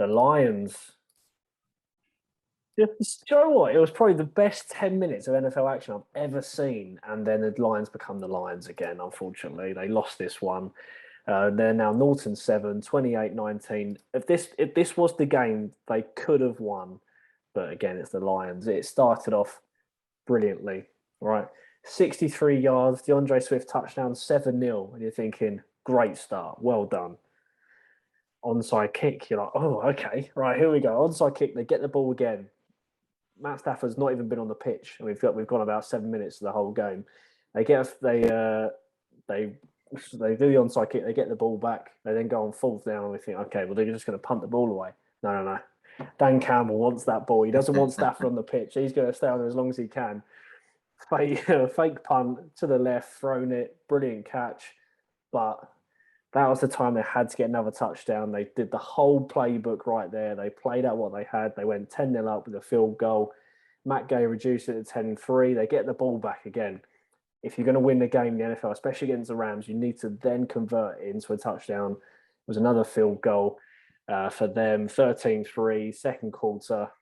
The Lions. Just, do you know what? It was probably the best 10 minutes of NFL action I've ever seen. And then the Lions become the Lions again, unfortunately. They lost this one. They're now Norton 7, 28-19. If this was the game, they could have won. But again, it's the Lions. It started off brilliantly, right? 63 yards, DeAndre Swift touchdown, 7-0. And you're thinking, great start, well done. Onside kick, you're like, oh, okay, right, here we go. Onside kick, they get the ball again. Matt Stafford's not even been on the pitch, and we've gone about 7 minutes of the whole game. They do the onside kick, they get the ball back, they then go on fourth down, and we think, okay, well they're just going to punt the ball away. No. Dan Campbell wants that ball. He doesn't want Stafford on the pitch. He's going to stay on there as long as he can. Fake punt to the left, thrown it, brilliant catch, but that was the time they had to get another touchdown. They did the whole playbook right there. They played out what they had. They went 10-0 up with a field goal. Matt Gay reduced it to 10-3. They get the ball back again. If you're going to win the game in the NFL, especially against the Rams, you need to then convert it into a touchdown. It was another field goal for them, 13-3, second quarter.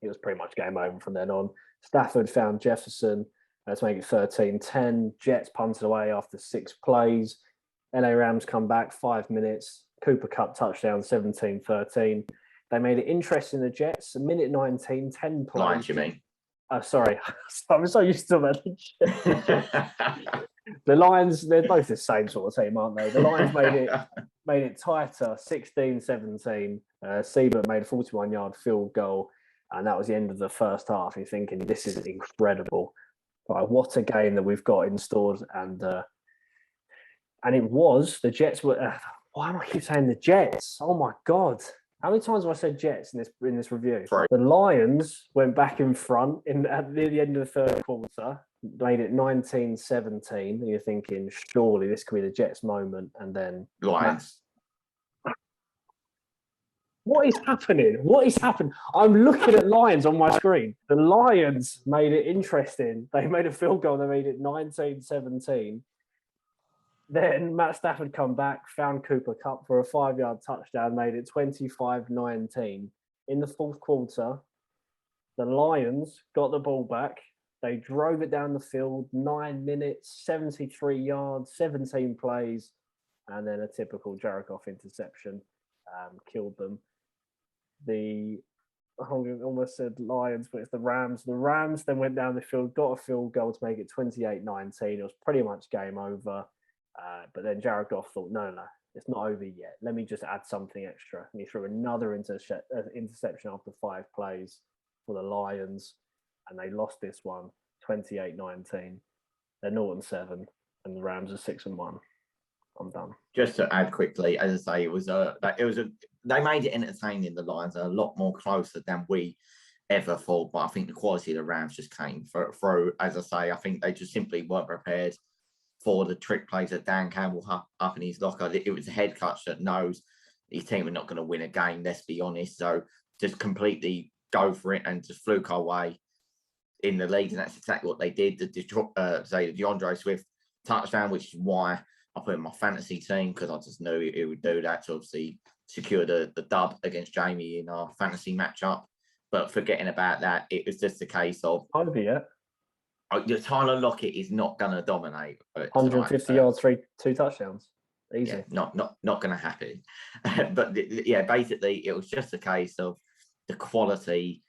It was pretty much game over from then on. Stafford found Jefferson to make it 13-10. Jets punted away after 6 plays. LA Rams come back 5 minutes. Cooper Kupp touchdown, 17-13. They made it interesting, the Jets. A minute 19, 10 plays. Lions, you mean? Sorry. I'm so used to that. The Lions, they're both the same sort of team, aren't they? The Lions made it tighter, 16-17. Siebert made a 41-yard field goal, and that was the end of the first half. You're thinking, this is incredible. Like, what a game that we've got in stores, and it was, the Jets were, why am I keep saying the Jets? Oh my God. How many times have I said Jets in this review? Right. The Lions went back in front at the end of the third quarter, made it 19-17. And you're thinking, surely this could be the Jets moment. And then Lions. What is happening? What is happening? I'm looking at Lions on my screen. The Lions made it interesting. They made a field goal. They made it 19-17. Then Matt Stafford come back, found Cooper Kupp for a 5-yard touchdown, made it 25-19. In the fourth quarter, the Lions got the ball back. They drove it down the field, 9 minutes, 73 yards, 17 plays, and then a typical Jared Goff interception killed them. I almost said Lions, but it's the Rams. The Rams then went down the field, got a field goal to make it 28-19. It was pretty much game over. But then Jared Goff thought, no, it's not over yet. Let me just add something extra. And he threw another interception after 5 plays for the Lions. And they lost this one, 28-19. They're Norton 7, and the Rams are 6-1. I'm done. Just to add quickly, as I say, they made it entertaining. The Lions are a lot more closer than we ever thought. But I think the quality of the Rams just came through. As I say, I think they just simply weren't prepared for the trick plays that Dan Campbell up in his locker. It was a head coach that knows his team are not going to win a game, let's be honest. So just completely go for it and just fluke our way in the lead. And that's exactly what they did. The DeAndre Swift touchdown, which is why I put in my fantasy team, because I just knew it would do that to obviously secure the dub against Jamie in our fantasy matchup. But forgetting about that, it was just a case of... Over yet. Tyler Lockett is not going to dominate. 150 yards, 2 touchdowns. Easy. Yeah, not going to happen. But basically, it was just a case of the quality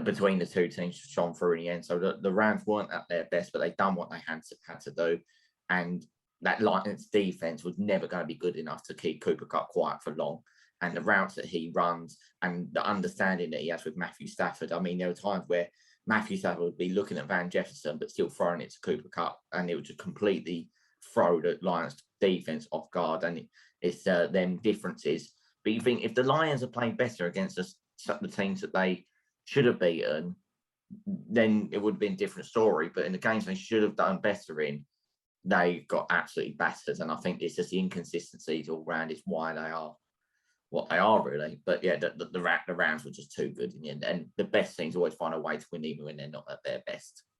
between the two teams shone through in the end. So the Rams weren't at their best, but they done what they had to do. And that Lions defense was never going to be good enough to keep Cooper Kupp quiet for long. And the routes that he runs and the understanding that he has with Matthew Stafford. I mean, there were times where Matthew Stafford would be looking at Van Jefferson, but still throwing it to Cooper Kupp, and it would just completely throw the Lions defense off guard. And it's them differences. But you think if the Lions are playing better against the teams that they should have beaten, then it would have been a different story. But in the games they should have done better in, they got absolutely battered. And I think it's just the inconsistencies all round is why they are what they are, really. But yeah, the Rams were just too good in the end. And the best teams always find a way to win, even when they're not at their best.